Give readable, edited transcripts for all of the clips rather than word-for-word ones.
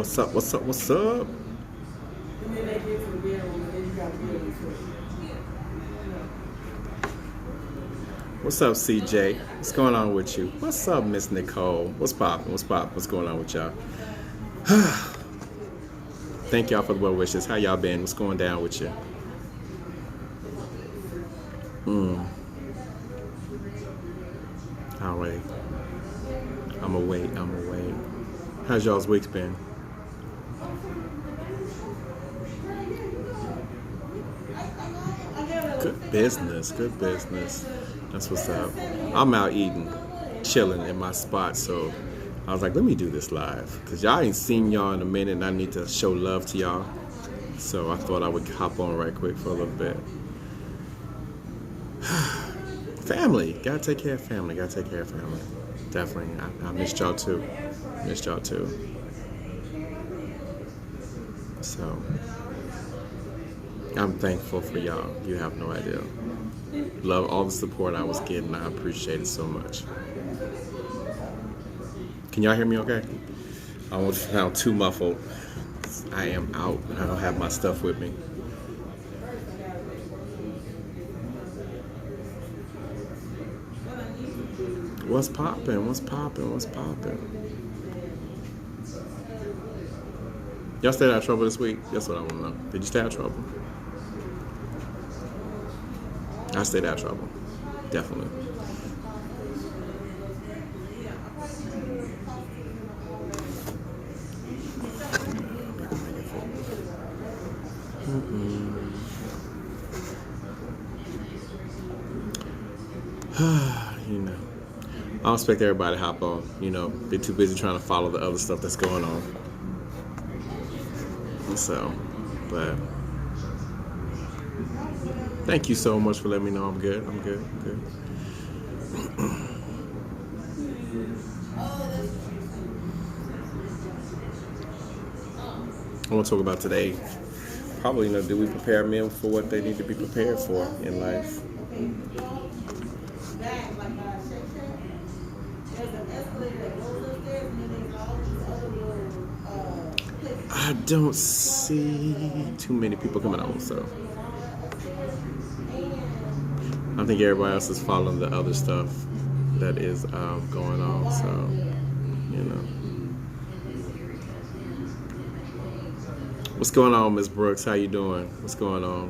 What's up? What's up? What's up? What's up, CJ? What's going on with you? What's up, Miss Nicole? What's poppin'? What's poppin'? What's going on with y'all? Thank y'all for the well wishes. How y'all been? What's going down with you? All right. I'm awake. How's y'all's weeks been? Good business. Good business. That's what's up. I'm out eating, chilling in my spot, so I was like, let me do this live. Because y'all ain't seen y'all in a minute and I need to show love to y'all. So I thought I would hop on right quick for a little bit. Family. Gotta take care of family. Definitely. I missed y'all too. So I'm thankful for y'all. You have no idea. Love all the support I was getting. I appreciate it so much. Can y'all hear me okay? I don't sound too muffled. I am out. I don't have my stuff with me. What's poppin'? Y'all stayed out of trouble this week? That's what I want to know. Did you stay out of trouble? I stayed out of trouble. Definitely. You know, I don't expect everybody to hop on. You know, they're too busy trying to follow the other stuff that's going on. So, but thank you so much for letting me know I'm good. I want to talk about today. Probably, you know, do we prepare men for what they need to be prepared for in life? I don't see too many people coming on, so I think everybody else is following the other stuff that is going on, so, you know. What's going on, Miss Brooks? How you doing? What's going on?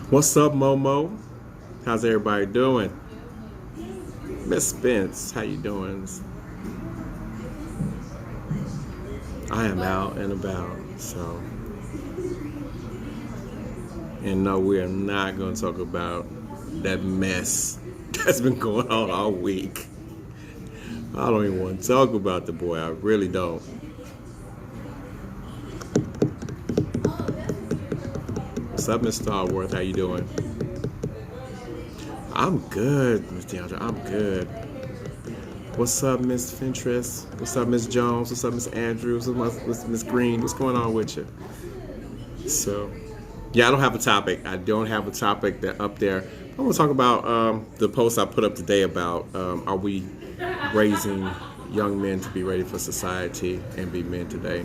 What's up, Momo? How's everybody doing? Miss Spence, how you doing? I am out and about, so. And no, we are not going to talk about that mess that's been going on all week. I don't even want to talk about the boy. I really don't. What's up, Miss Starworth? How you doing? I'm good, Miss DeAndre. I'm good. What's up, Miss Fintress? What's up, Miss Jones? What's up, Miss Andrews? What's Miss Green? What's going on with you? So, yeah, I don't have a topic. That up there. I want to talk about the post I put up today about are we raising young men to be ready for society and be men today.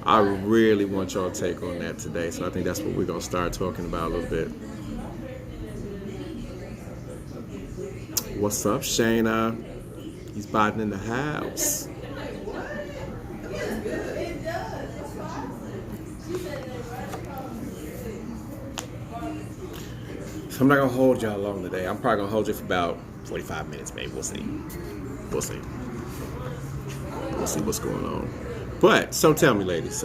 I really want y'all to take on that today. So I think that's what we're going to start talking about a little bit. What's up, Shayna? He's biting in the house. So I'm not going to hold y'all long today. I'm probably going to hold you for about 45 minutes, maybe. We'll see. We'll see what's going on. But, so tell me, ladies,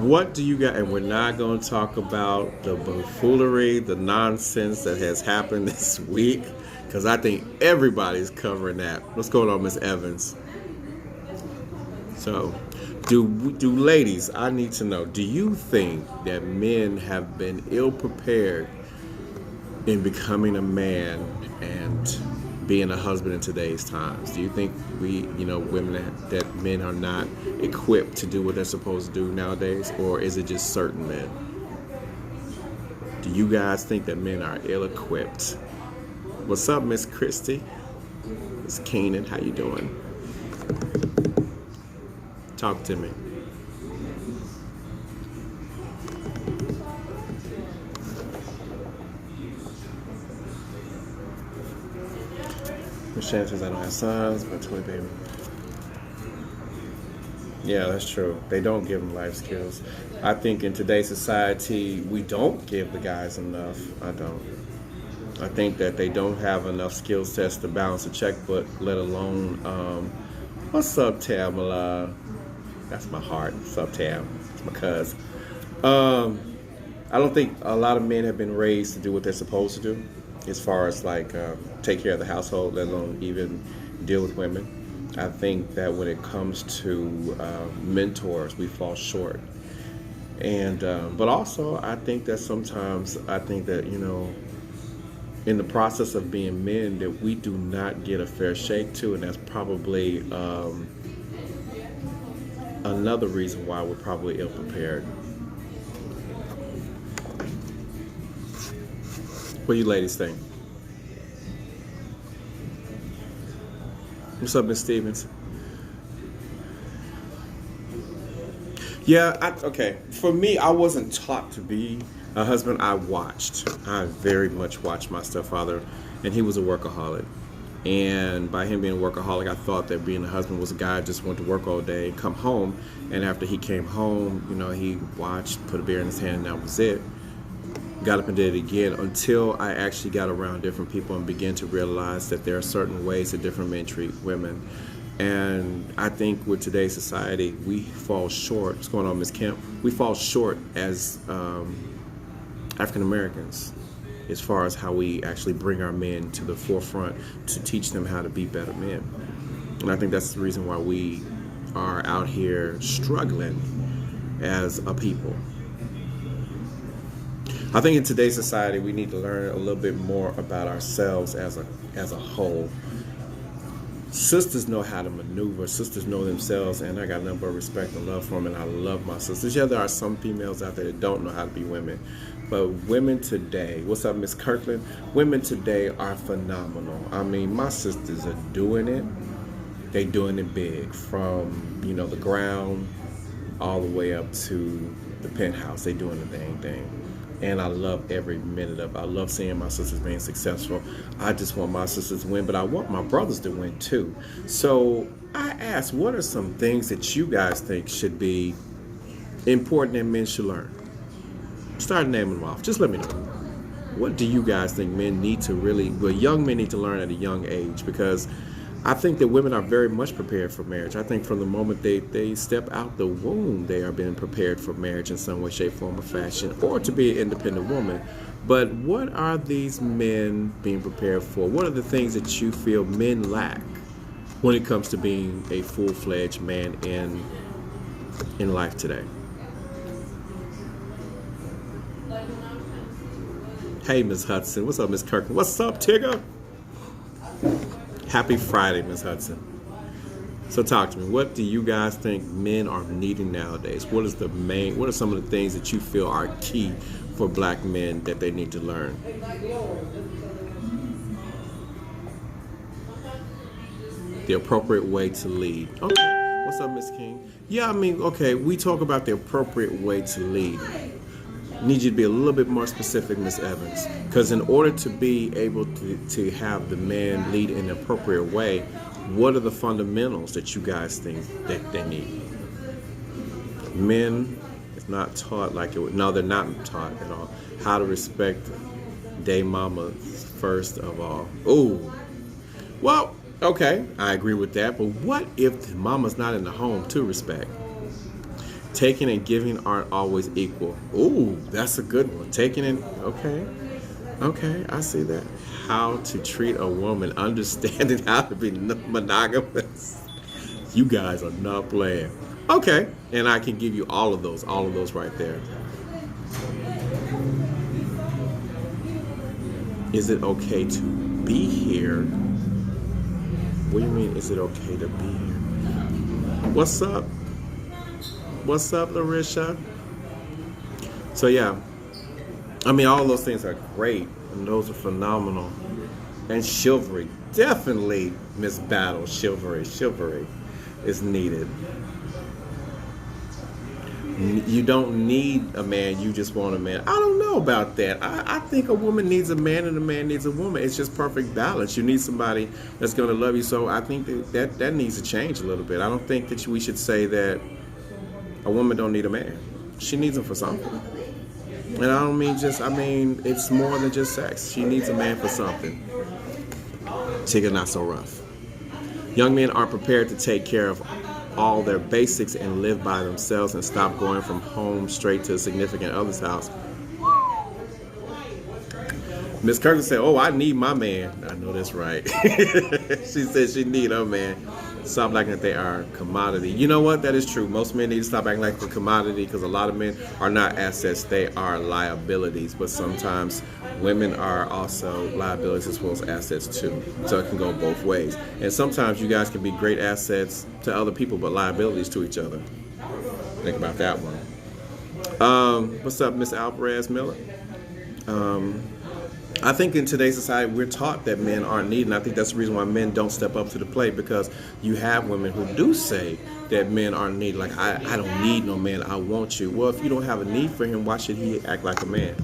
what do you got? And we're not going to talk about the buffoonery, the nonsense that has happened this week, because I think everybody's covering that. What's going on, Miss Evans? So, do ladies, I need to know, do you think that men have been ill prepared in becoming a man and being a husband in today's times? Do you think women that men are not equipped to do what they're supposed to do nowadays, or is it just certain men? Do you guys think that men are ill-equipped? What's up, Miss Christy? Miss Keenan, how you doing? Talk to me. Michelle says I don't have sons, but toy baby. Yeah, that's true. They don't give them life skills. I think in today's society, we don't give the guys enough. I don't. I think that they don't have enough skill sets to balance a checkbook, let alone, what's up, Tamala? That's my heart. What's up, Tam? It's my cuz. I don't think a lot of men have been raised to do what they're supposed to do, as far as like take care of the household, let alone even deal with women. I think that when it comes to mentors, we fall short. And but also, I think that sometimes in the process of being men, that we do not get a fair shake too, and that's probably another reason why we're probably ill prepared. What do you ladies think? What's up, Miss Stevens? Yeah, okay. For me, I wasn't taught to be a husband. I very much watched my stepfather, and he was a workaholic. And by him being a workaholic, I thought that being a husband was a guy who just went to work all day and come home. And after he came home, he watched, put a beer in his hand, and that was it. Got up and did it again until I actually got around different people and began to realize that there are certain ways that different men treat women. And I think with today's society, we fall short. What's going on, Ms. Kemp? We fall short as African Americans as far as how we actually bring our men to the forefront to teach them how to be better men. And I think that's the reason why we are out here struggling as a people. I think in today's society, we need to learn a little bit more about ourselves as a whole. Sisters know how to maneuver. Sisters know themselves, and I got nothing but respect and love for them, and I love my sisters. Yeah, there are some females out there that don't know how to be women, but women today, what's up, Miss Kirkland? Women today are phenomenal. I mean, my sisters are doing it. They doing it big, from the ground all the way up to the penthouse. They doing the dang thing. And I love every minute of it. I love seeing my sisters being successful. I just want my sisters to win, but I want my brothers to win too. So I asked, what are some things that you guys think should be important that men should learn? Start naming them off. Just let me know. What do you guys think young men need to learn at a young age? Because I think that women are very much prepared for marriage. I think from the moment they step out the womb, they are being prepared for marriage in some way, shape, form, or fashion, or to be an independent woman. But what are these men being prepared for? What are the things that you feel men lack when it comes to being a full-fledged man in life today? Hey, Ms. Hudson. What's up, Ms. Kirkland? What's up, Tigger? Happy Friday, Ms. Hudson. So talk to me. What do you guys think men are needing nowadays? What are some of the things that you feel are key for black men that they need to learn? The appropriate way to lead. Okay. What's up, Miss King? Yeah, okay, we talk about the appropriate way to lead. I need you to be a little bit more specific, Miss Evans, because in order to be able to have the man lead in an appropriate way, what are the fundamentals that you guys think that they need? Men is not taught like it would. No, they're not taught at all how to respect day mama first of all. Oh, well, okay, I agree with that. But what if the mama's not in the home to respect? Taking and giving aren't always equal. Ooh, that's a good one. Taking and okay, I see that. How to treat a woman, understanding how to be monogamous. You guys are not playing. Okay, and I can give you all of those right there. Is it okay to be here? What do you mean, is it okay to be here? What's up? What's up, Larisha? So yeah, all those things are great, and those are phenomenal. And chivalry, definitely, Miss Battle, chivalry is needed. You don't need a man, you just want a man. I don't know about that. I think a woman needs a man and a man needs a woman. It's just perfect balance. You need somebody that's going to love you. So I think that needs to change a little bit. I don't think that we should say that a woman don't need a man. She needs him for something. And I don't mean just, I mean, it's more than just sex. She needs a man for something. Tigger not so rough. Young men aren't prepared to take care of all their basics and live by themselves and stop going from home straight to a significant other's house. Miss Kirkland said, oh, I need my man. I know that's right. She said she need her man. Stop acting like they are a commodity. You know what? That is true. Most men need to stop acting like a commodity because a lot of men are not assets. They are liabilities. But sometimes women are also liabilities as well as assets too. So it can go both ways. And sometimes you guys can be great assets to other people but liabilities to each other. Think about that one. What's up, Miss Alvarez Miller? I think in today's society, we're taught that men aren't needed, and I think that's the reason why men don't step up to the plate, because you have women who do say that men aren't needed. Like, I don't need no man, I want you. Well, if you don't have a need for him, why should he act like a man?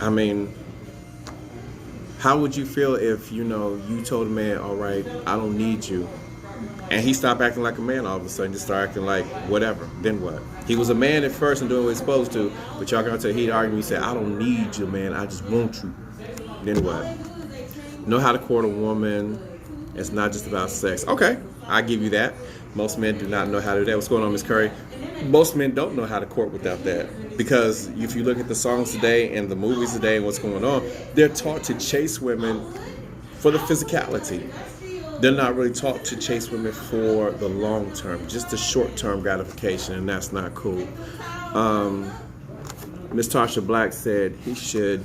I mean, how would you feel if, you told a man, all right, I don't need you, and he stopped acting like a man all of a sudden, just started acting like whatever? Then what? He was a man at first and doing what he's supposed to, but y'all got to heat argument. He said, I don't need you, man. I just want you. Then what? Know how to court a woman. It's not just about sex. Okay, I give you that. Most men do not know how to do that. What's going on, Miss Curry? Most men don't know how to court without that, because if you look at the songs today and the movies today and what's going on, they're taught to chase women for the physicality. They're not really taught to chase women for the long term, just the short term gratification, and that's not cool. Miss Tasha Black said he should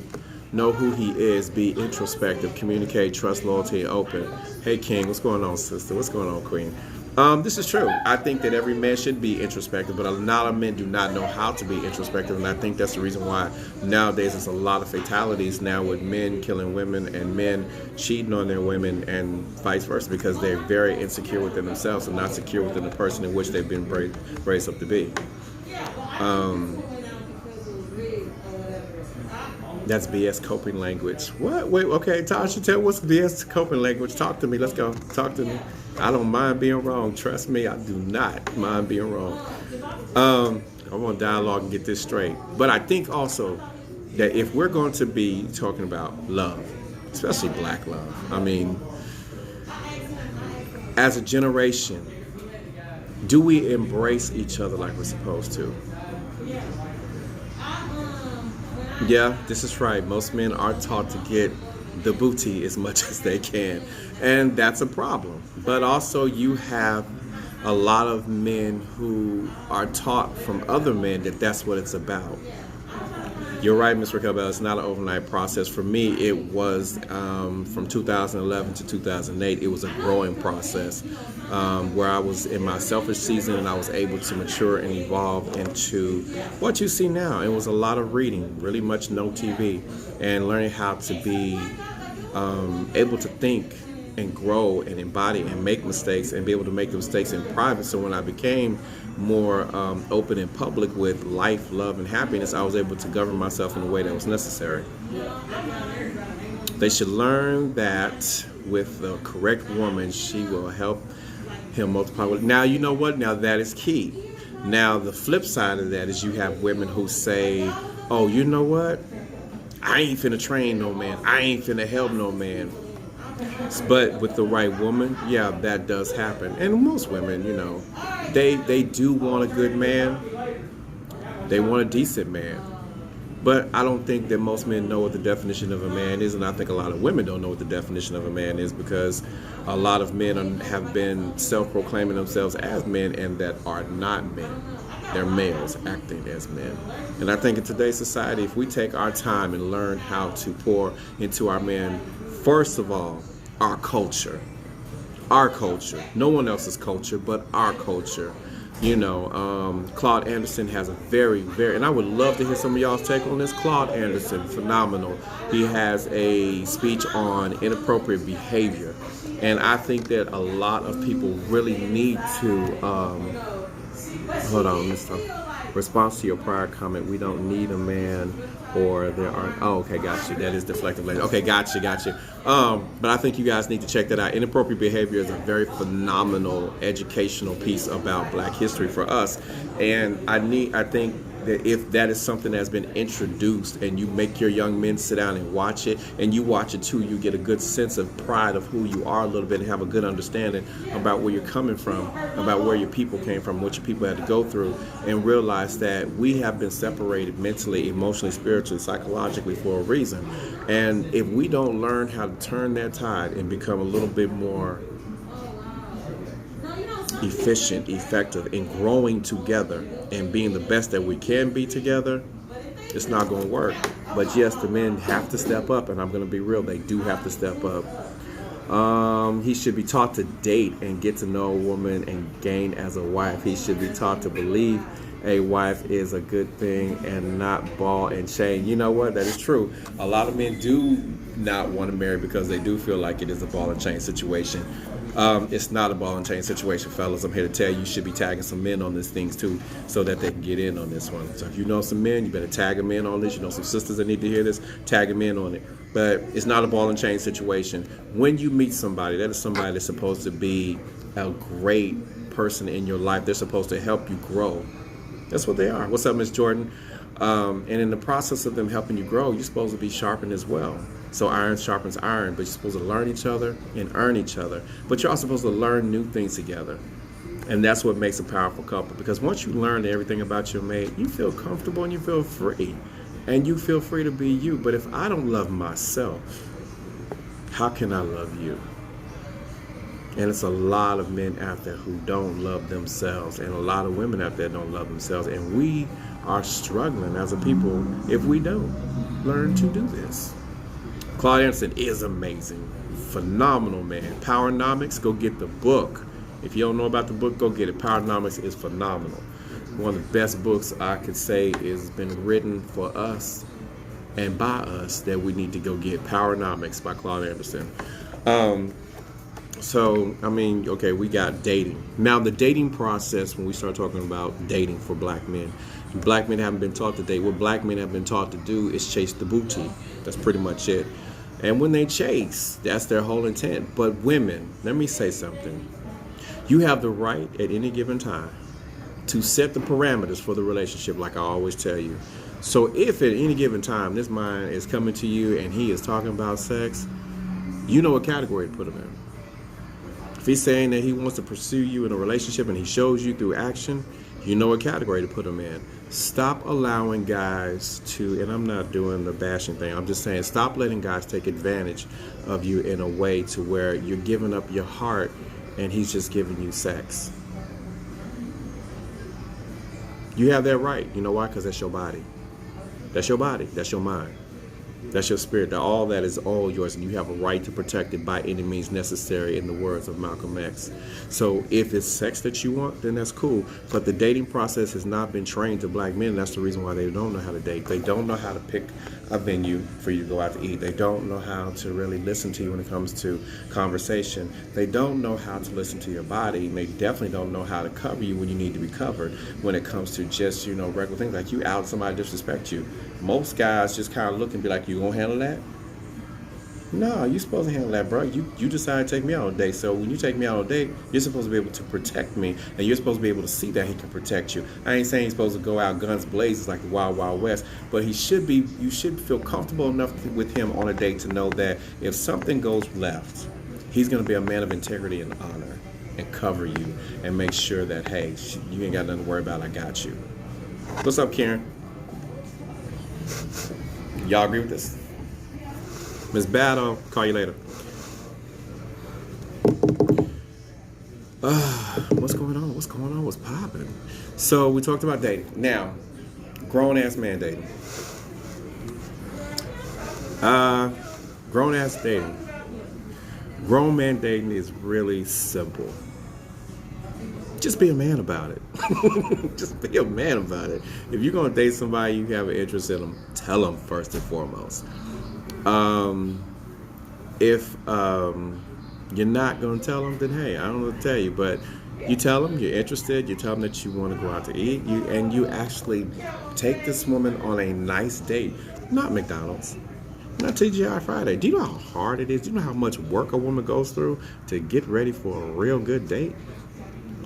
know who he is, be introspective, communicate, trust, loyalty, and open. Hey King, what's going on, sister? What's going on, Queen? This is true. I think that every man should be introspective, but a lot of men do not know how to be introspective, and I think that's the reason why nowadays there's a lot of fatalities now with men killing women and men cheating on their women and vice versa, because they're very insecure within themselves and not secure within the person in which they've been raised up to be. That's BS coping language. What? Wait, okay, Tasha, tell what's BS coping language. Talk to me. Let's go. Talk to me. I don't mind being wrong. Trust me, I do not mind being wrong. I want dialogue and get this straight. But I think also that if we're going to be talking about love, especially black love, I mean, as a generation, do we embrace each other like we're supposed to? Yeah, this is right. Most men are taught to get the booty as much as they can, and that's a problem. But also you have a lot of men who are taught from other men that that's what it's about. You're right, Ms. Raquel Bell, it's not an overnight process. For me, it was from 2011 to 2008, it was a growing process where I was in my selfish season and I was able to mature and evolve into what you see now. It was a lot of reading, really much no TV, and learning how to be able to think and grow and embody and make mistakes and be able to make the mistakes in private. So when I became more open in public with life, love, and happiness, I was able to govern myself in a way that was necessary. They should learn that with the correct woman, she will help him multiply. Now, you know what? Now, that is key. Now, the flip side of that is you have women who say, oh, you know what? I ain't finna train no man. I ain't finna help no man. But with the right woman, yeah, that does happen. And most women, they do want a good man. They want a decent man. But I don't think that most men know what the definition of a man is, and I think a lot of women don't know what the definition of a man is, because a lot of men have been self-proclaiming themselves as men and that are not men. They're males acting as men. And I think in today's society, if we take our time and learn how to pour into our men, first of all, our culture, no one else's culture, but our culture. Claude Anderson has a very, and I would love to hear some of y'all's take on this. Claude Anderson, phenomenal. He has a speech on inappropriate behavior. And I think that a lot of people really need to, hold on, Mr. Response to your prior comment, we don't need a man or there aren't, oh, okay, got you. That is deflective language. Okay, got you. But I think you guys need to check that out. Inappropriate behavior is a very phenomenal educational piece about Black history for us. And I think that if that is something that's been introduced and you make your young men sit down and watch it, and you watch it too, you get a good sense of pride of who you are a little bit and have a good understanding about where you're coming from, about where your people came from, what your people had to go through, and realize that we have been separated mentally, emotionally, spiritually, psychologically for a reason. And if we don't learn how to turn that tide and become a little bit more efficient, effective in growing together and being the best that we can be together, it's not going to work. But yes, the men have to step up, and I'm going to be real, they do have to step up. He should be taught to date and get to know a woman and gain as a wife. He should be taught to believe a wife is a good thing and not ball and chain. You know what? That is true. A lot of men do not want to marry because they do feel like it is a ball and chain situation. It's not a ball and chain situation, fellas. I'm here to tell you should be tagging some men on these things too, so that they can get in on this one. So if you know some men, you better tag them in on this. You know some sisters that need to hear this, tag them in on it. But it's not a ball and chain situation. When you meet somebody, that is somebody that's supposed to be a great person in your life. They're supposed to help you grow. That's what they are. What's up, Miss Jordan? And in the process of them helping you grow, you're supposed to be sharpened as well. So iron sharpens iron, but you're supposed to learn each other and earn each other. But you're also supposed to learn new things together. And that's what makes a powerful couple. Because once you learn everything about your mate, you feel comfortable and you feel free. And you feel free to be you. But if I don't love myself, how can I love you? And it's a lot of men out there who don't love themselves, and a lot of women out there don't love themselves. And we are struggling as a people if we don't learn to do this. Claude Anderson is amazing. Phenomenal, man. Powernomics, go get the book. If you don't know about the book, go get it. Powernomics is phenomenal. One of the best books I could say has been written for us and by us that we need to go get. Powernomics by Claude Anderson. So, I mean, okay, we got dating. Now, the dating process, when we start talking about dating for black men haven't been taught to date. What black men have been taught to do is chase the booty. That's pretty much it. And when they chase, that's their whole intent. But women, let me say something. You have the right at any given time to set the parameters for the relationship, like I always tell you. So if at any given time this man is coming to you and he is talking about sex, you know what category to put him in. If he's saying that he wants to pursue you in a relationship and he shows you through action, you know what category to put him in. Stop allowing guys to, and I'm not doing the bashing thing, I'm just saying stop letting guys take advantage of you in a way to where you're giving up your heart and he's just giving you sex. You have that right. You know why? Because that's your body. That's your body. That's your mind. That's your spirit. All that is all yours, and you have a right to protect it by any means necessary, in the words of Malcolm X. So if it's sex that you want, then that's cool. But the dating process has not been trained to black men. That's the reason why they don't know how to date. They don't know how to pick a venue for you to go out to eat. They don't know how to really listen to you when it comes to conversation. They don't know how to listen to your body. And they definitely don't know how to cover you when you need to be covered when it comes to just, regular things like you out, somebody disrespect you. Most guys just kind of look and be like, you gonna handle that? No, you're supposed to handle that, bro. You decided to take me out on a date. So when you take me out on a date, you're supposed to be able to protect me, and you're supposed to be able to see that he can protect you. I ain't saying he's supposed to go out guns blazing like the Wild Wild West, but you should feel comfortable enough with him on a date to know that if something goes left, he's gonna be a man of integrity and honor and cover you and make sure that, hey, you ain't got nothing to worry about, I got you. What's up, Karen? Y'all agree with this? Miss Battle, call you later. What's going on? What's popping? So we talked about dating. Now, grown-ass man dating. Grown-ass dating. Grown man dating is really simple. Just be a man about it. Just be a man about it. If you're going to date somebody, you have an interest in them, tell them first and foremost. If You're not going to tell them, then hey, I don't know what to tell you. But you tell them you're interested. You tell them that you want to go out to eat. You actually take this woman on a nice date, not McDonald's, not TGI Friday. Do you know how hard it is? Do you know how much work a woman goes through to get ready for a real good date?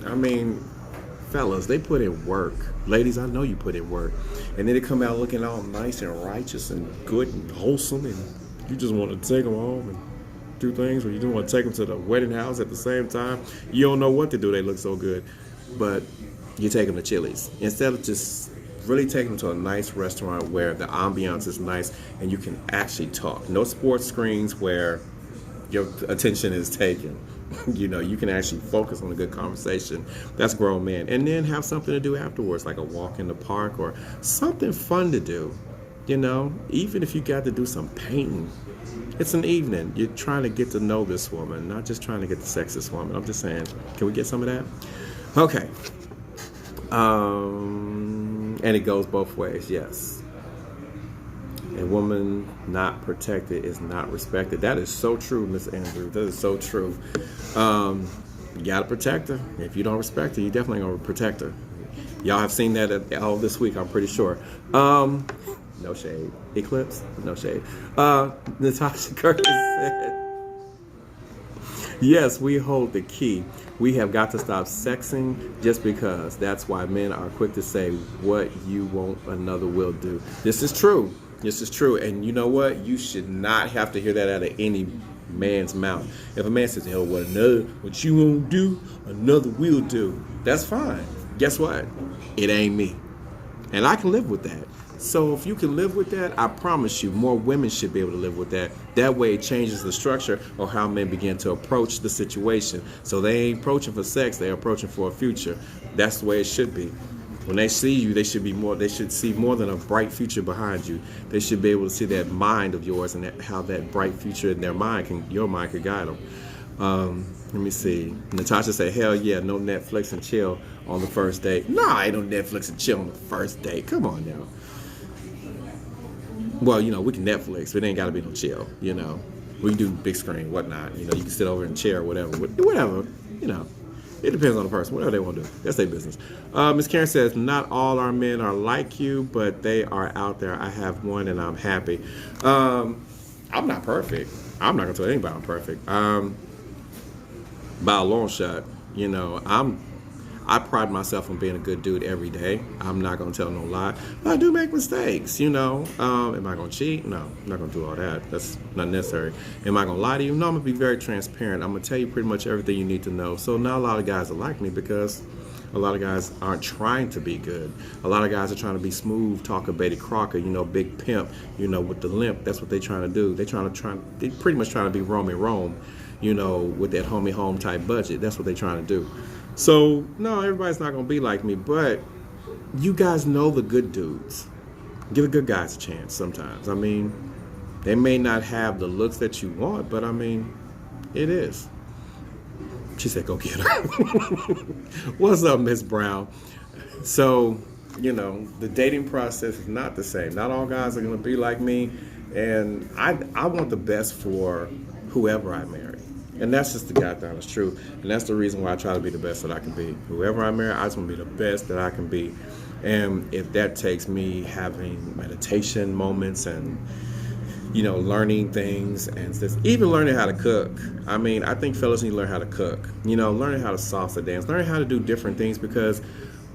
I mean, fellas, they put in work. Ladies, I know you put in work. And then they come out looking all nice and righteous and good and wholesome, and you just want to take them home and do things, or you just want to take them to the wedding house at the same time. You don't know what to do. They look so good. But you take them to Chili's. Instead of just really taking them to a nice restaurant where the ambiance is nice and you can actually talk. No sports screens where your attention is taken. You can actually focus on a good conversation. That's grown men. And then have something to do afterwards, like a walk in the park or something fun to do. Even if you got to do some painting, it's an evening. You're trying to get to know this woman, not just trying to get to sex this woman. I'm just saying, can we get some of that? Okay. And it goes both ways, yes. A woman not protected is not respected. That is so true, Miss Andrews. That is so true. You gotta protect her. If you don't respect her, you definitely gonna protect her. Y'all have seen that all this week, I'm pretty sure. No shade. Eclipse? No shade. Natasha Kirkus said, yes, we hold the key. We have got to stop sexing just because. That's why men are quick to say what you want another will do. This is true. This is true. And you know what? You should not have to hear that out of any man's mouth. If a man says, hell, what you won't do, another will do. That's fine. Guess what? It ain't me. And I can live with that. So if you can live with that, I promise you more women should be able to live with that. That way it changes the structure of how men begin to approach the situation. So they ain't approaching for sex, they're approaching for a future. That's the way it should be. When they see you, they should see more than a bright future behind you. They should be able to see that mind of yours and how that bright future in your mind could guide them. Let me see. Natasha said, hell yeah, no Netflix and chill on the first date. Nah, ain't no Netflix and chill on the first date. Come on now. Well, we can Netflix, but it ain't got to be no chill, We can do big screen, whatnot. You can sit over in a chair or whatever. It depends on the person, whatever they want to do. That's their business. Ms. Karen says, not all our men are like you, but they are out there. I have one and I'm happy. I'm not perfect. I'm not going to tell anybody I'm perfect. By a long shot, I pride myself on being a good dude every day. I'm not going to tell no lie. But I do make mistakes, Am I going to cheat? No, I'm not going to do all that. That's not necessary. Am I going to lie to you? No, I'm going to be very transparent. I'm going to tell you pretty much everything you need to know. So not a lot of guys are like me because a lot of guys aren't trying to be good. A lot of guys are trying to be smooth, talker, Betty Crocker, big pimp, with the limp. That's what they're trying to do. They pretty much trying to be Rome, with that homie home type budget. That's what they're trying to do. So, no, everybody's not going to be like me, but you guys know the good dudes. Give the good guys a chance sometimes. They may not have the looks that you want, but it is. She said, go get her. What's up, Miss Brown? So, the dating process is not the same. Not all guys are going to be like me, and I want the best for whoever I marry. And that's just the goddamn truth. And that's the reason why I try to be the best that I can be. Whoever I marry, I just want to be the best that I can be. And if that takes me having meditation moments and, learning things and just even learning how to cook. I think fellas need to learn how to cook. Learning how to salsa dance, learning how to do different things because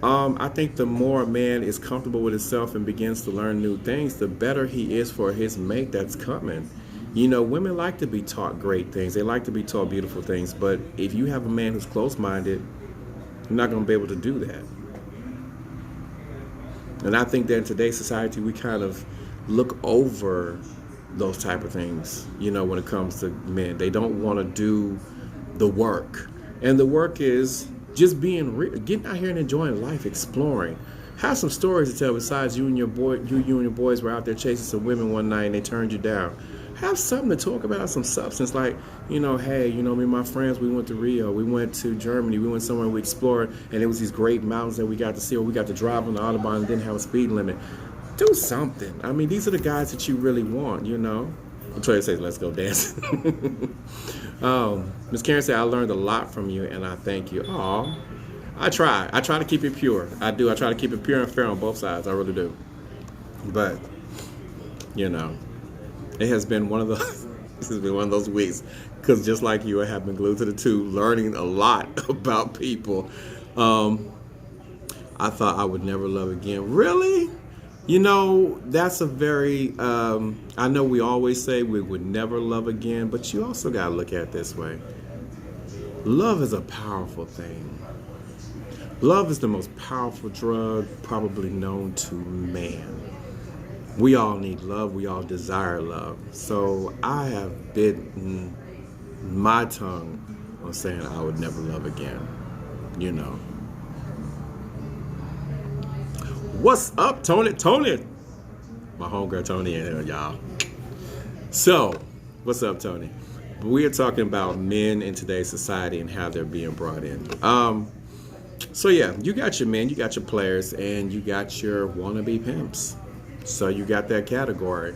I think the more a man is comfortable with himself and begins to learn new things, the better he is for his mate that's coming. Women like to be taught great things. They like to be taught beautiful things. But if you have a man who's close-minded, you're not going to be able to do that. And I think that in today's society, we kind of look over those type of things, when it comes to men. They don't want to do the work. And the work is just being real, getting out here and enjoying life, exploring. Have some stories to tell besides you and your boys were out there chasing some women one night and they turned you down. Have something to talk about, some substance like, hey, me and my friends, we went to Rio, we went to Germany, we went somewhere we explored, and it was these great mountains that we got to see, or we got to drive on the Autobahn and didn't have a speed limit. Do something. These are the guys that you really want, Latoya says, let's go dancing. Miss Karen said, I learned a lot from you and I thank you. Aw. I try. I try to keep it pure. I do. I try to keep it pure and fair on both sides. I really do. But, you know, it has been one of those this has been one of those weeks. Because just like you, I have been glued to the tube, learning a lot about people. I thought I would never love again. Really? You know, that's a very, I know we always say we would never love again, but you also got to look at it this way. Love is a powerful thing. Love is the most powerful drug probably known to man. We all need love. We all desire love. So I have bitten my tongue on saying I would never love again. You know. What's up, Tony? Tony! My homegirl Tony in here, y'all. So, what's up, Tony? We are talking about men in today's society and how they're being brought in. So yeah, you got your men, you got your players, and you got your wannabe pimps. So you got that category.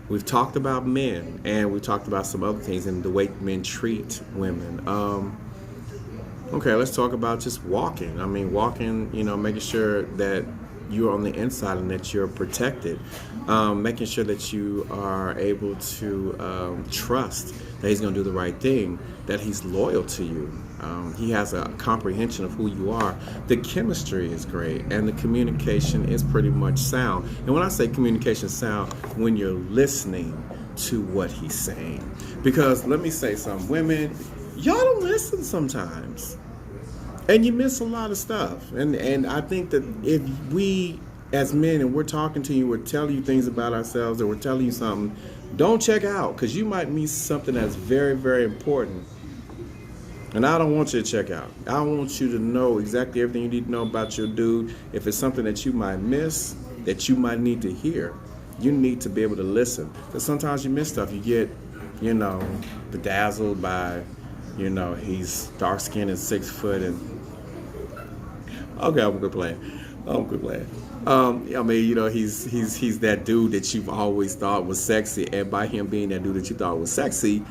We've talked about men, and we talked about some other things and the way men treat women. Okay, let's talk about just walking. I mean, walking, you know, making sure that you're on the inside and that you're protected. Making sure that you are able to trust that he's going to do the right thing, that he's loyal to you. He has a comprehension of who you are. The chemistry is great, and the communication is pretty much sound. And when I say communication sound, when you're listening to what he's saying. Because let me say something, women, y'all don't listen sometimes. And you miss a lot of stuff. And I think that if we, as men, and we're talking to you, we're telling you things about ourselves, or we're telling you something, don't check out, because you might miss something that's very, very important. And I don't want you to check out. I want you to know exactly everything you need to know about your dude. If it's something that you might miss, that you might need to hear, you need to be able to listen. Because sometimes you miss stuff. You get, you know, bedazzled by, you know, he's dark-skinned and 6 foot and... Okay, I'm quit playing. I mean, you know, he's that dude that you've always thought was sexy, and by him being that dude that you thought was sexy,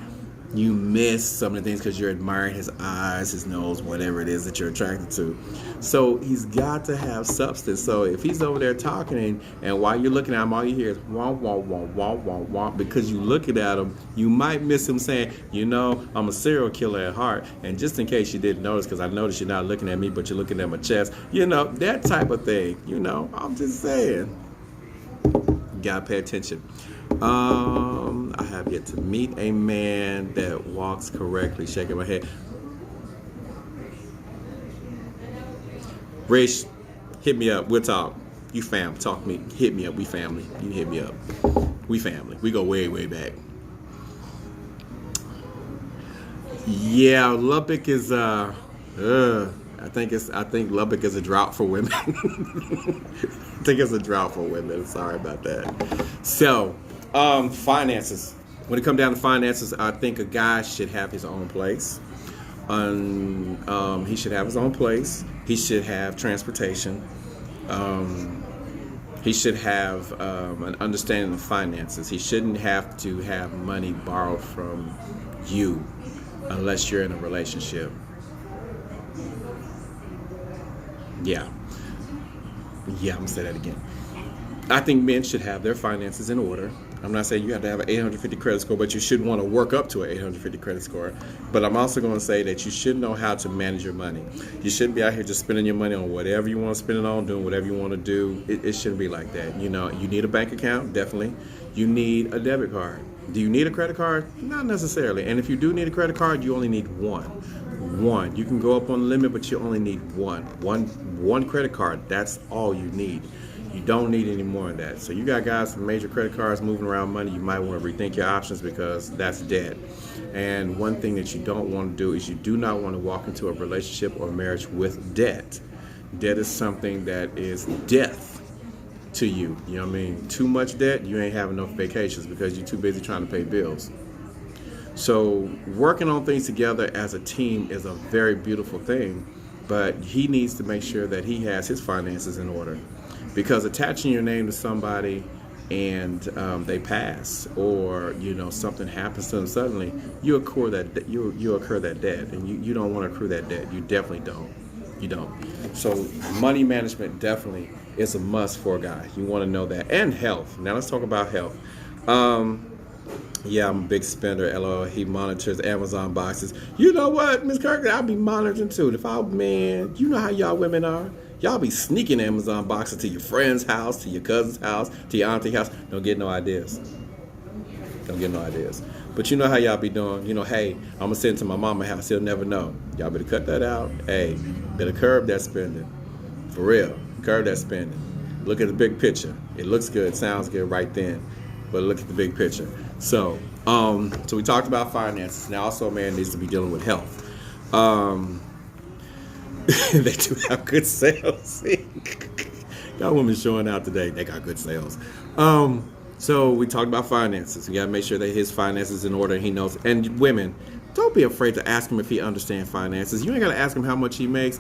you miss some of the things because you're admiring his eyes, his nose, whatever it is that you're attracted to. So he's got to have substance. So if he's over there talking and while you're looking at him, all you hear is wah, wah, wah, wah, wah, wah, because you looking at him, you might miss him saying, you know, I'm a serial killer at heart. And just in case you didn't notice, because I noticed you're not looking at me, but you're looking at my chest, you know, that type of thing. You know, I'm just saying. You gotta pay attention. I have yet to meet a man that walks correctly. Shaking my head. Rish, hit me up. We'll talk. You fam, talk to me. Hit me up. We family. You hit me up. We family. We go way, way back. Yeah, Lubbock is I think Lubbock is a drought for women. I think it's a drought for women. Sorry about that. So, finances. When it comes down to finances, I think a guy should have his own place. He should have his own place. He should have transportation. He should have an understanding of finances. He shouldn't have to have money borrowed from you unless you're in a relationship. Yeah, I'm gonna say that again. I think men should have their finances in order. I'm not saying you have to have an 850 credit score, but you should want to work up to an 850 credit score. But I'm also going to say that you should know how to manage your money. You shouldn't be out here just spending your money on whatever you want to spend it on, doing whatever you want to do. It shouldn't be like that. You know, you need a bank account, definitely. You need a debit card. Do you need a credit card? Not necessarily. And if you do need a credit card, you only need one. You can go up on the limit, but you only need one credit card. That's all you need. You don't need any more than that. So you got guys with major credit cards moving around money, you might want to rethink your options because that's debt. And one thing that you don't want to do is you do not want to walk into a relationship or marriage with debt. Debt is something that is death to you. You know what I mean? Too much debt, you ain't having no vacations because you're too busy trying to pay bills. So working on things together as a team is a very beautiful thing, but he needs to make sure that he has his finances in order. Because attaching your name to somebody and they pass, or something happens to them suddenly, you incur that debt, and you don't want to accrue that debt. You definitely don't. You don't. So money management definitely is a must for a guy. You want to know that. And health. Now let's talk about health. Yeah, I'm a big spender. LOL. He monitors Amazon boxes. You know what, Miss Kirk? I'll be monitoring too. Man, you know how y'all women are. Y'all be sneaking Amazon boxes to your friend's house, to your cousin's house, to your auntie's house. Don't get no ideas. Don't get no ideas. But you know how y'all be doing. Hey, I'm going to send it to my mama's house. He'll never know. Y'all better cut that out. Hey, better curb that spending. For real. Curb that spending. Look at the big picture. It looks good. Sounds good right then. But look at the big picture. So we talked about finances. Now also a man needs to be dealing with health. They do have good sales. Y'all women showing out today. They got good sales. So we talked about finances. We got to make sure that his finances in order and he knows. And women, don't be afraid to ask him if he understands finances. You ain't got to ask him how much he makes,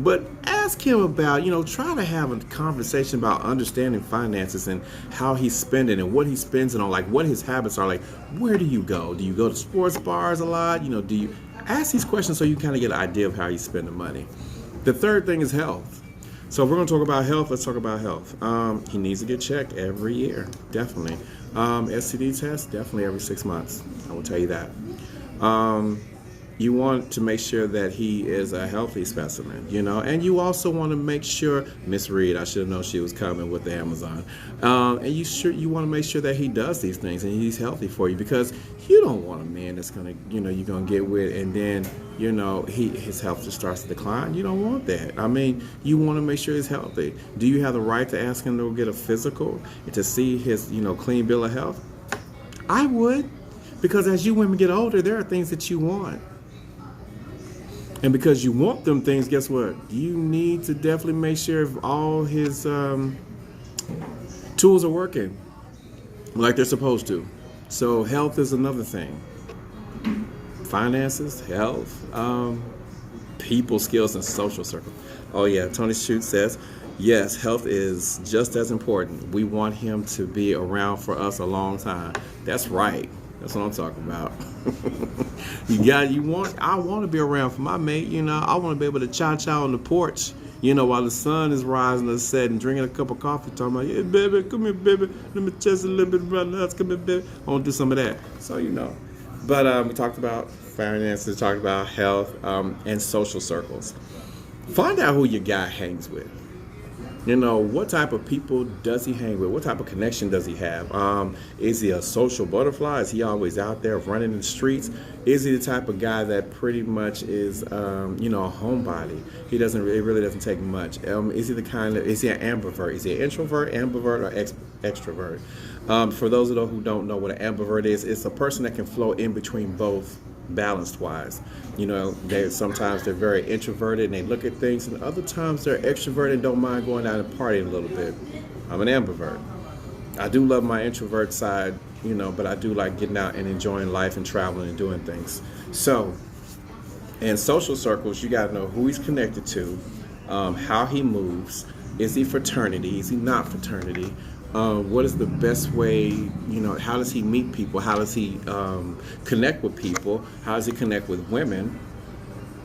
but ask him about, try to have a conversation about understanding finances and how he's spending and what he spends it on, like what his habits are. Like, where do you go? Do you go to sports bars a lot? Do you ask these questions so you kind of get an idea of how you spend the money? The third thing is health. So if we're going to talk about health, let's talk about health. He needs to get checked every year, definitely. STD test, definitely every 6 months. I will tell you that. You want to make sure that he is a healthy specimen, and you also want to make sure, Miss Reed, I should have known she was coming with the Amazon, and you want to make sure that he does these things and he's healthy for you, because you don't want a man that's going to, you're going to get with and then, his health just starts to decline. You don't want that. I mean, you want to make sure he's healthy. Do you have the right to ask him to get a physical and to see his, clean bill of health? I would, because as you women get older, there are things that you want. And because you want them things, guess what? You need to definitely make sure if all his tools are working like they're supposed to. So health is another thing. Finances, health, people skills, and social circle. Oh yeah, Tony Shute says, yes, health is just as important. We want him to be around for us a long time. That's right. That's what I'm talking about. I want to be around for my mate, I want to be able to cha-cha on the porch, while the sun is rising or setting, drinking a cup of coffee, talking about, yeah, baby, come here, baby, let me test a little bit about nuts, come here, baby. I want to do some of that. So, But we talked about finances, talked about health, and social circles. Find out who your guy hangs with. What type of people does he hang with? What type of connection does he have? Is he a social butterfly? Is he always out there running in the streets? Is he the type of guy that pretty much is, a homebody? It really doesn't take much. Is he is he an ambivert? Is he an introvert, ambivert, or extrovert? For those of you who don't know what an ambivert is, it's a person that can flow in between both, balanced wise. Sometimes they're very introverted and they look at things, and other times they're extroverted and don't mind going out and partying a little bit. I'm an ambivert. I do love my introvert side, but I do like getting out and enjoying life and traveling and doing things. So in social circles, you got to know who he's connected to, how he moves. Is he fraternity? Is he not fraternity? What is the best way, how does he meet people? How does he connect with people? How does he connect with women?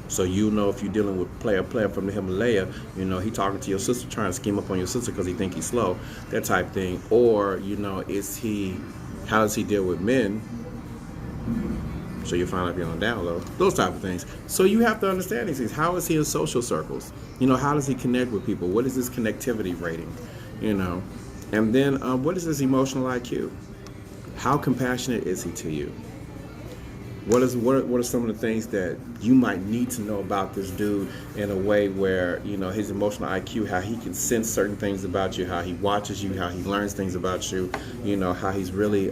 So if you're dealing with player from the Himalaya, he talking to your sister, trying to scheme up on your sister because he think he's slow, that type thing. Or, how does he deal with men? So you find out if you're on down low, those type of things. So you have to understand these things. How is he in social circles? How does he connect with people? What is his connectivity rating? And then what is his emotional IQ? How compassionate is he to you? What are some of the things that you might need to know about this dude in a way where, his emotional IQ, how he can sense certain things about you, how he watches you, how he learns things about you, how he's really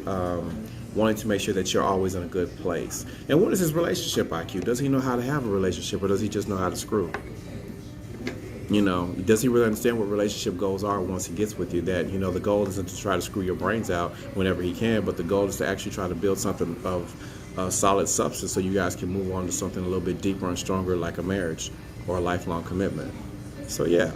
wanting to make sure that you're always in a good place. And what is his relationship IQ? Does he know how to have a relationship, or does he just know how to screw? Does he really understand what relationship goals are once he gets with you? That, the goal isn't to try to screw your brains out whenever he can, but the goal is to actually try to build something of a solid substance so you guys can move on to something a little bit deeper and stronger, like a marriage or a lifelong commitment. So, yeah.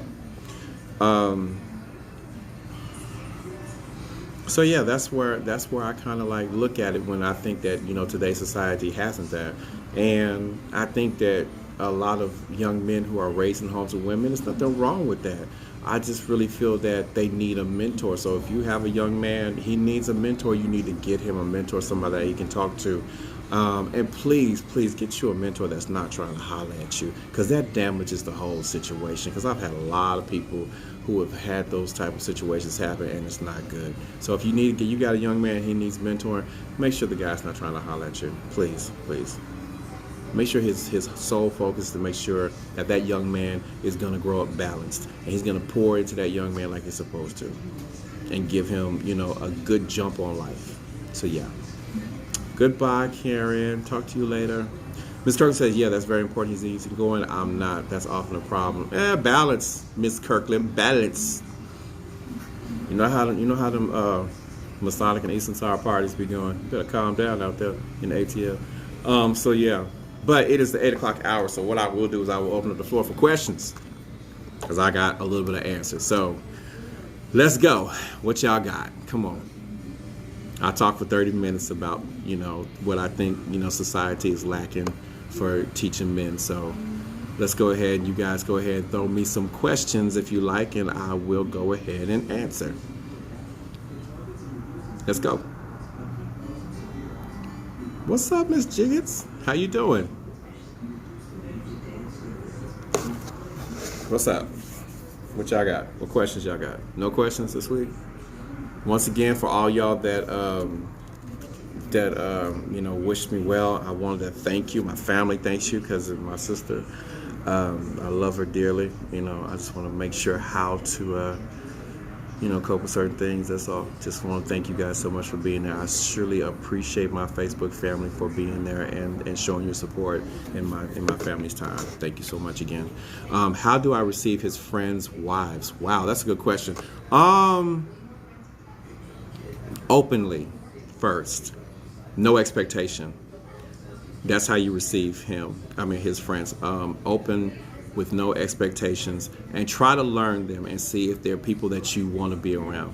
So yeah, that's where I kind of like look at it when I think that today's society hasn't that, and I think that a lot of young men who are raised in homes with women, there's nothing wrong with that. I just really feel that they need a mentor. So if you have a young man, he needs a mentor. You need to get him a mentor, somebody that he can talk to. And please, please get you a mentor that's not trying to holler at you, because that damages the whole situation. Because I've had a lot of people who have had those type of situations happen, and it's not good. So if you got a young man, he needs mentoring. Make sure the guy's not trying to holler at you. Please, please. Make sure his sole focus is to make sure that that young man is going to grow up balanced, and he's going to pour into that young man like he's supposed to, and give him a good jump on life. So yeah. Goodbye, Karen. Talk to you later. Miss Kirkland says, yeah, that's very important. He's easy going. I'm not. That's often a problem. Balance, Miss Kirkland. Balance. You know how them Masonic and Eastern Star parties be going. You better calm down out there in the ATL. So yeah. But it is the 8 o'clock hour, so what I will do is I will open up the floor for questions, because I got a little bit of answers. So let's go. What y'all got? Come on. I talked for 30 minutes about, what I think, society is lacking for teaching men. So let's go ahead. You guys go ahead and throw me some questions if you like, and I will go ahead and answer. Let's go. What's up, Miss Jiggets? How you doing? What's up? What y'all got? What questions y'all got? No questions this week? Once again, for all y'all that wished me well, I wanted to thank you. My family thanks you because of my sister. I love her dearly. I just want to make sure how to, cope with certain things. That's all. Just want to thank you guys so much for being there. I surely appreciate my Facebook family for being there and showing your support in my family's time. Thank you so much again. How do I receive his friends' wives? Wow, that's a good question. Openly first, no expectation. That's how you receive his friends. Open with no expectations, and try to learn them and see if they're people that you want to be around,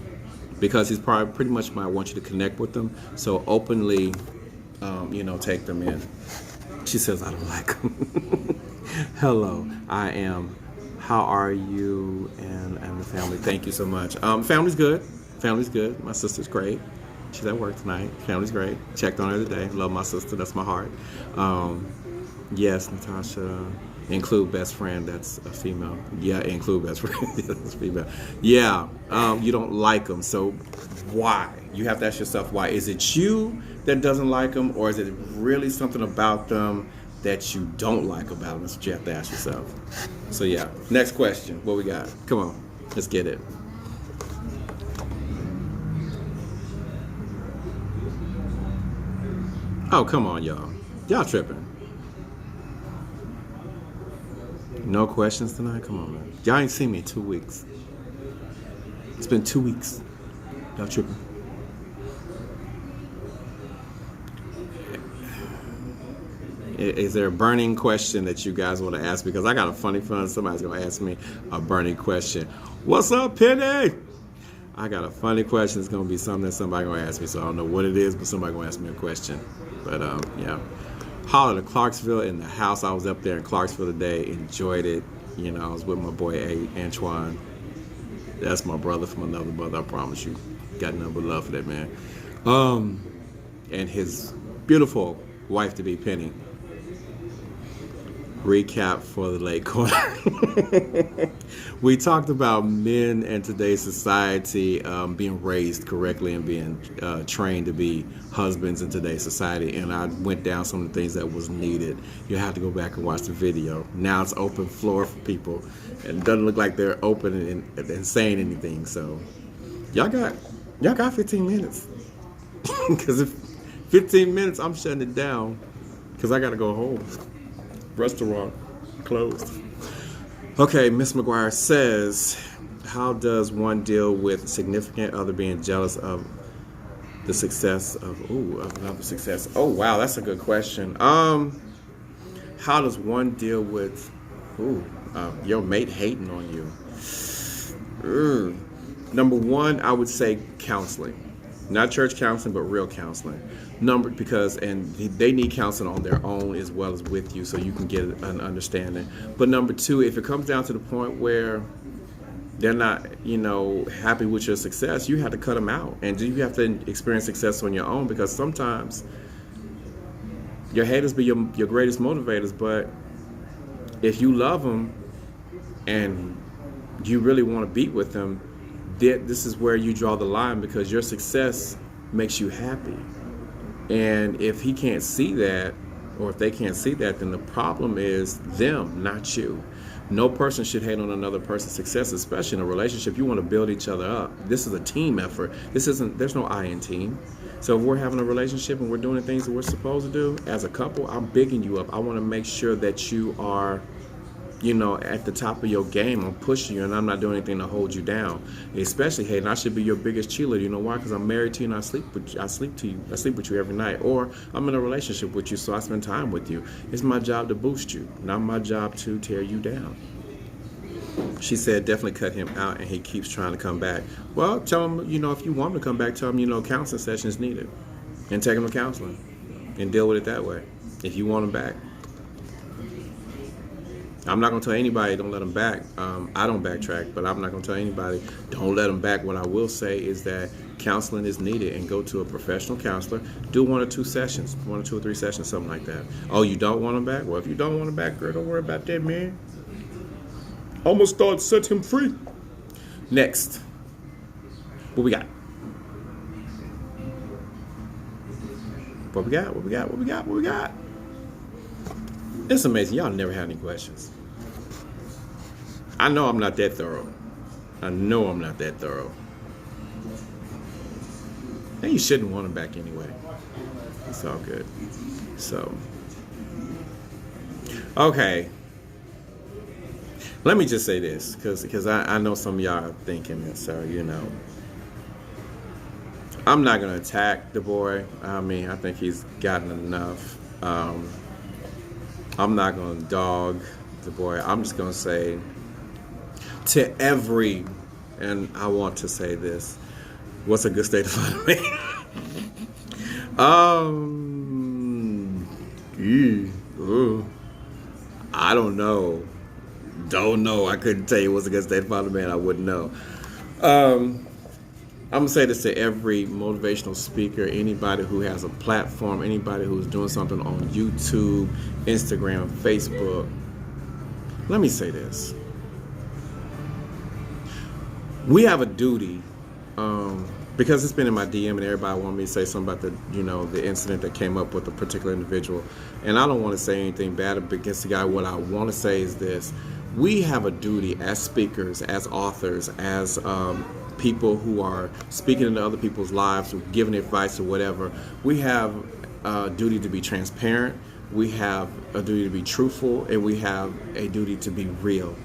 because he's probably pretty much might want you to connect with them. So openly, take them in. She says, I don't like them. Hello, I am. How are you and the family? Thank you so much. Family's good. Family's good. My sister's great. She's at work tonight. Family's great. Checked on her today. Love my sister. That's my heart. Yes, Natasha. Include best friend. That's a female. Yeah, include best friend. That's female. Yeah. You don't like them. So why? You have to ask yourself why. Is it you that doesn't like them, or is it really something about them that you don't like about them? That's what you have to ask yourself. So yeah. Next question. What we got? Come on. Let's get it. Oh, come on, y'all. Y'all tripping. No questions tonight? Come on, man. Y'all ain't seen me in 2 weeks. It's been 2 weeks. Y'all tripping. Is there a burning question that you guys want to ask? Because I got a funny feeling somebody's going to ask me a burning question. What's up, Penny? I got a funny question. It's going to be something that somebody's going to ask me. So I don't know what it is, but somebody's going to ask me a question. But, yeah. Holler to Clarksville in the house. I was up there in Clarksville today. Enjoyed it. I was with my boy, Antoine. That's my brother from another mother, I promise you. Got nothing but love for that man. And his beautiful wife-to-be, Penny. Recap for the late corner. We talked about men in today's society being raised correctly and being trained to be husbands in today's society, and I went down some of the things that was needed. You have to go back and watch the video. Now it's open floor for people, and it doesn't look like they're open and saying anything. So y'all got 15 minutes, because if 15 minutes, I'm shutting it down because I got to go home. Restaurant closed. Okay, Miss McGuire says, how does one deal with significant other being jealous of the success of another success? Oh wow, that's a good question. How does one deal with your mate hating on you? Number one, I would say counseling. Not church counseling, but real counseling. They need counseling on their own as well as with you, so you can get an understanding. But number two, if it comes down to the point where they're not, happy with your success, you have to cut them out, and you have to experience success on your own, because sometimes your haters be your greatest motivators. But if you love them and you really want to be with them, this is where you draw the line, because your success makes you happy. And if he can't see that, or if they can't see that, then the problem is them, not you. No person should hate on another person's success, especially in a relationship. You want to build each other up. This is a team effort. There's no I in team. So if we're having a relationship and we're doing the things that we're supposed to do as a couple, I'm bigging you up. I want to make sure that you are, at the top of your game. I'm pushing you, and I'm not doing anything to hold you down. Especially hating, I should be your biggest cheerleader. You know why? Because I'm married to you and I sleep with you. I sleep with you every night. Or I'm in a relationship with you, so I spend time with you. It's my job to boost you, not my job to tear you down. She said, definitely cut him out, and he keeps trying to come back. Well, tell him, if you want him to come back, tell him, counseling sessions needed, and take him to counseling and deal with it that way if you want him back. I'm not going to tell anybody don't let them back. I don't backtrack, but I'm not going to tell anybody don't let them back. What I will say is that counseling is needed, and go to a professional counselor. Do 1 or 2 sessions, 1 or 2 or 3 sessions, something like that. Oh, you don't want them back? Well, if you don't want them back, girl, don't worry about that, man. Almost thought to set him free. Next. What we got? What we got? It's amazing. Y'all never had any questions. I know I'm not that thorough. And you shouldn't want him back anyway. It's all good. So, okay. Let me just say this, because I know some of y'all are thinking it, so I'm not going to attack the boy. I mean, I think he's gotten enough. I'm not going to dog the boy. I'm just going to say to every, and I want to say this, what's a good state of mind? I don't know. I couldn't tell you what's a good state of mind, man. I wouldn't know. I'm going to say this to every motivational speaker, anybody who has a platform, anybody who's doing something on YouTube, Instagram, Facebook. Let me say this. We have a duty, because it's been in my DM and everybody wanted me to say something about the incident that came up with a particular individual. And I don't want to say anything bad against the guy. What I want to say is this. We have a duty as speakers, as authors, as people who are speaking into other people's lives, or giving advice or whatever. We have a duty to be transparent. We have a duty to be truthful, and we have a duty to be real.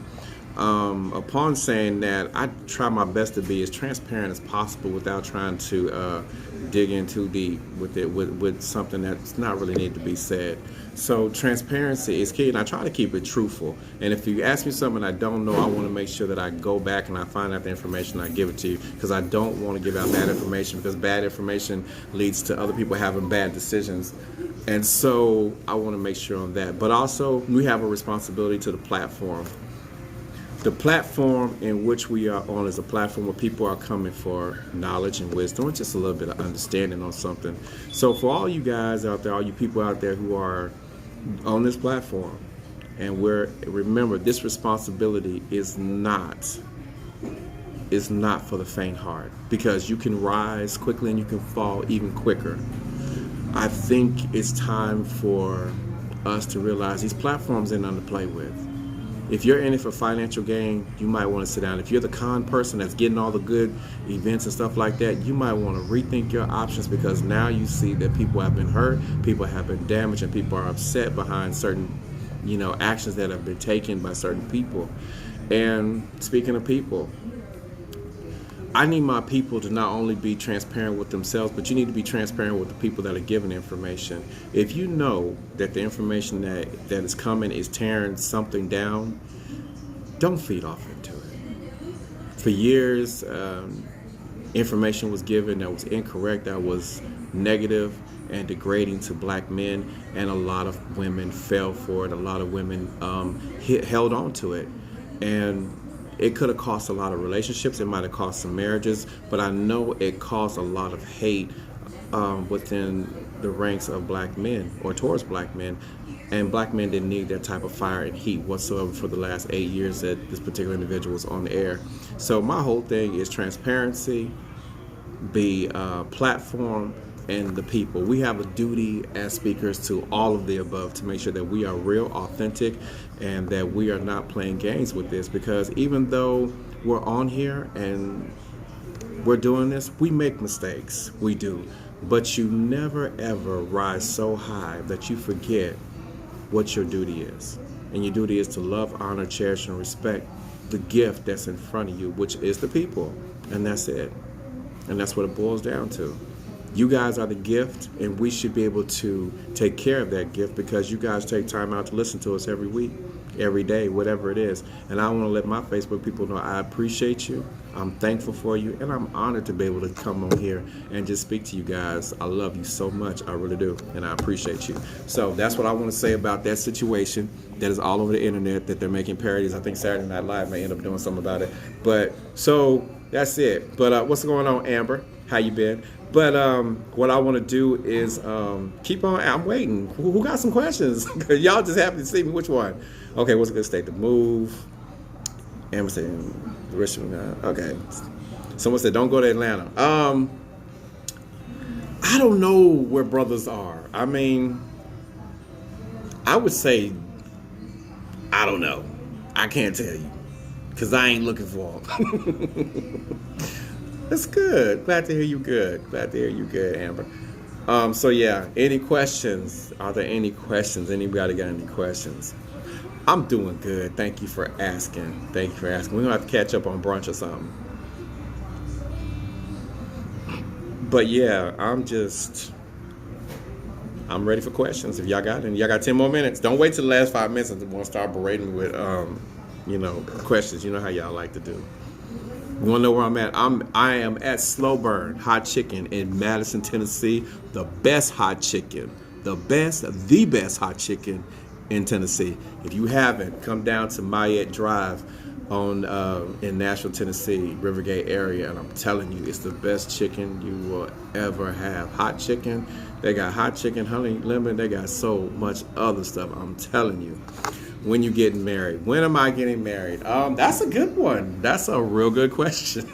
Upon saying that, I try my best to be as transparent as possible without trying to dig in too deep with something that's not really need to be said. So transparency is key, and I try to keep it truthful. And if you ask me something I don't know, I want to make sure that I go back and I find out the information, I give it to you, because I don't want to give out bad information, because bad information leads to other people having bad decisions. And so I want to make sure on that. But also, we have a responsibility to the platform. The platform in which we are on is a platform where people are coming for knowledge and wisdom, and just a little bit of understanding on something. So for all you guys out there, all you people out there who are on this platform, and remember, this responsibility is not for the faint heart, because you can rise quickly and you can fall even quicker. I think it's time for us to realize these platforms ain't nothing to play with. If you're in it for financial gain, you might want to sit down. If you're the con person that's getting all the good events and stuff like that, you might want to rethink your options, because now you see that people have been hurt, people have been damaged, and people are upset behind certain, actions that have been taken by certain people. And speaking of people, I need my people to not only be transparent with themselves, but you need to be transparent with the people that are giving information. If you know that the information that is coming is tearing something down, don't feed off into it. For years, information was given that was incorrect, that was negative and degrading to black men, and a lot of women fell for it. A lot of women held on to it, and it could have cost a lot of relationships. It might have cost some marriages, but I know it caused a lot of hate within the ranks of black men or towards black men. And black men didn't need that type of fire and heat whatsoever for the last 8 years that this particular individual was on the air. So my whole thing is transparency, the platform, and the people. We have a duty as speakers to all of the above to make sure that we are real, authentic, and that we are not playing games with this, because even though we're on here and we're doing this, we make mistakes. We do. But you never ever rise so high that you forget what your duty is. And your duty is to love, honor, cherish, and respect the gift that's in front of you, which is the people. And that's it. And that's what it boils down to. You guys are the gift, and we should be able to take care of that gift because you guys take time out to listen to us every week, every day, whatever it is. And I want to let my Facebook people know I appreciate you. I'm thankful for you, and I'm honored to be able to come on here and just speak to you guys. I love you so much. I really do, and I appreciate you. So that's what I want to say about that situation that is all over the internet, that they're making parodies. I think Saturday Night Live may end up doing something about it. But so that's it. But what's going on, Amber? How you been? But what I want to do is keep on. I'm waiting. Who got some questions? Y'all just happy to see me. Which one? Okay, what's a good state to move? Amber said Richmond. Okay. Someone said don't go to Atlanta. I don't know where brothers are. I mean, I would say I don't know. I can't tell you because I ain't looking for them. That's good. Glad to hear you good. Glad to hear you good, Amber. So yeah, any questions? Are there any questions? Anybody got any questions? I'm doing good. Thank you for asking. Thank you for asking. We're gonna have to catch up on brunch or something. But yeah, I'm ready for questions. If y'all got any, y'all got 10 more minutes. Don't wait till the last 5 minutes and want to start berating me with questions. You know how y'all like to do. You want to know where I'm at? I am at Slow Burn Hot Chicken in Madison, Tennessee. The best hot chicken. The best hot chicken in Tennessee. If you haven't, come down to Mayette Drive in Nashville, Tennessee, Rivergate area, and I'm telling you, it's the best chicken you will ever have. Hot chicken. They got hot chicken, honey lemon. They got so much other stuff. I'm telling you. When you getting married? When am I getting married? That's a good one. That's a real good question.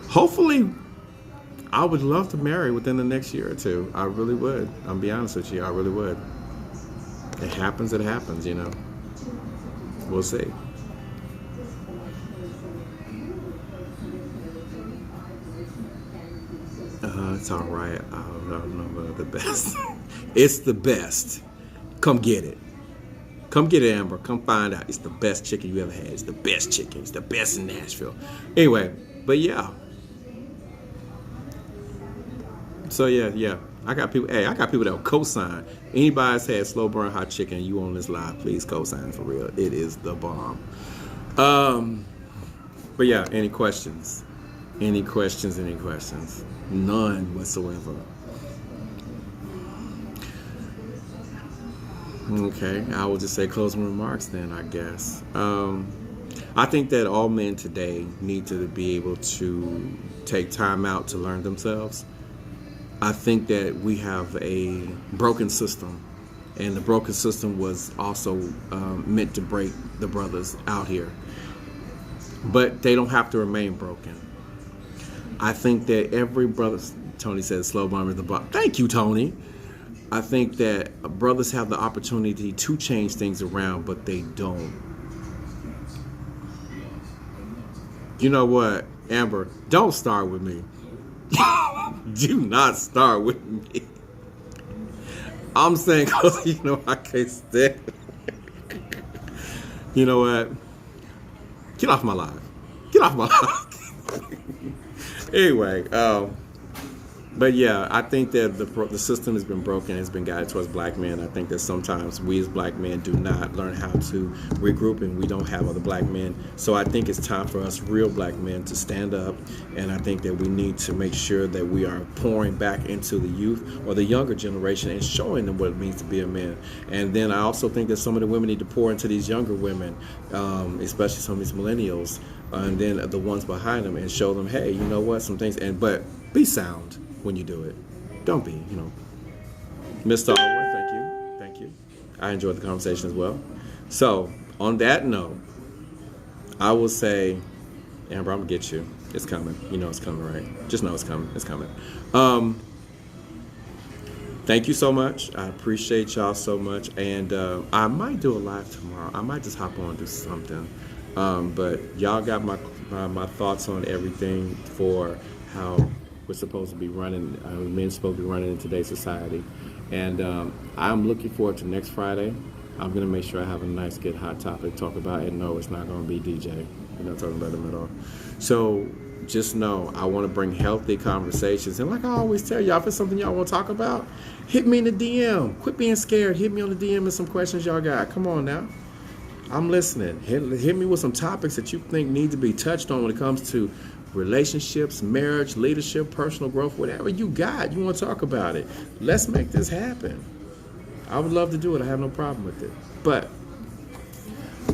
Hopefully, I would love to marry within the next year or two. I really would. I'll be honest with you. I really would. It happens, you know. We'll see. It's all right. I don't know about the best. It's the best. Come get it. Come get it, Amber. Come find out. It's the best chicken you ever had. It's the best chicken. It's the best in Nashville. Anyway, but yeah. So yeah. I got people that will co-sign. Anybody that's had Slow Burn Hot Chicken, you on this live, please co-sign for real. It is the bomb. But yeah, any questions? Any questions? None whatsoever. Okay, I will just say closing remarks then, I guess. I think that all men today need to be able to take time out to learn themselves. I think that we have a broken system, and the broken system was also meant to break the brothers out here. But they don't have to remain broken. I think that every brother, Tony says, slow burn is the bomb. Thank you, Tony. I think that brothers have the opportunity to change things around, but they don't. You know what, Amber? Don't start with me. Do not start with me. I'm saying because, you know, I can't stand it. You know what? Get off my live. Get off my live. Anyway, But yeah, I think that the system has been broken. It's been guided towards black men. I think that sometimes we as black men do not learn how to regroup, and we don't have other black men. So I think it's time for us real black men to stand up, and I think that we need to make sure that we are pouring back into the youth or the younger generation and showing them what it means to be a man. And then I also think that some of the women need to pour into these younger women, especially some of these millennials, and then the ones behind them, and show them, hey, you know what, some things, but be sound when you do it. Don't be, Mr. Allworth, thank you. Thank you. I enjoyed the conversation as well. So, on that note, I will say, Amber, I'm going to get you. It's coming. You know it's coming, right? Just know it's coming. It's coming. Thank you so much. I appreciate y'all so much. And I might do a live tomorrow. I might just hop on and do something. But y'all got my thoughts on everything for how we're supposed to be running, men's supposed to be running in today's society. And I'm looking forward to next Friday. I'm going to make sure I have a nice, good, hot topic to talk about. And no, it's not going to be DJ. We're not talking about him at all. So just know I want to bring healthy conversations. And like I always tell y'all, if it's something y'all want to talk about, hit me in the DM. Quit being scared. Hit me on the DM with some questions y'all got. Come on now. I'm listening. Hit me with some topics that you think need to be touched on when it comes to relationships, marriage, leadership, personal growth, whatever you got, you want to talk about it. Let's make this happen. I would love to do it. I have no problem with it. But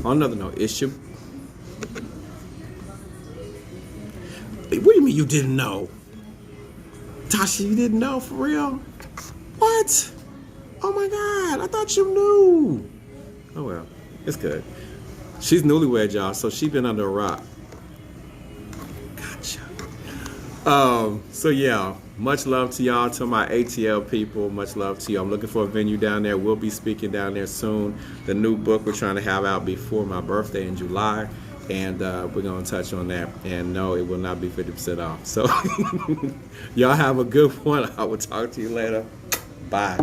on another note, what do you mean you didn't know? Tasha, you didn't know for real? What? Oh my God, I thought you knew. Oh well, it's good. She's newlywed, y'all, so she's been under a rock. So yeah, much love to y'all, to my ATL people. Much love to you. I'm looking for a venue down there. We'll be speaking down there soon. The new book we're trying to have out before my birthday in July, and we're gonna touch on that. And no, it will not be 50% off. So y'all have a good one. I will talk to you later. Bye.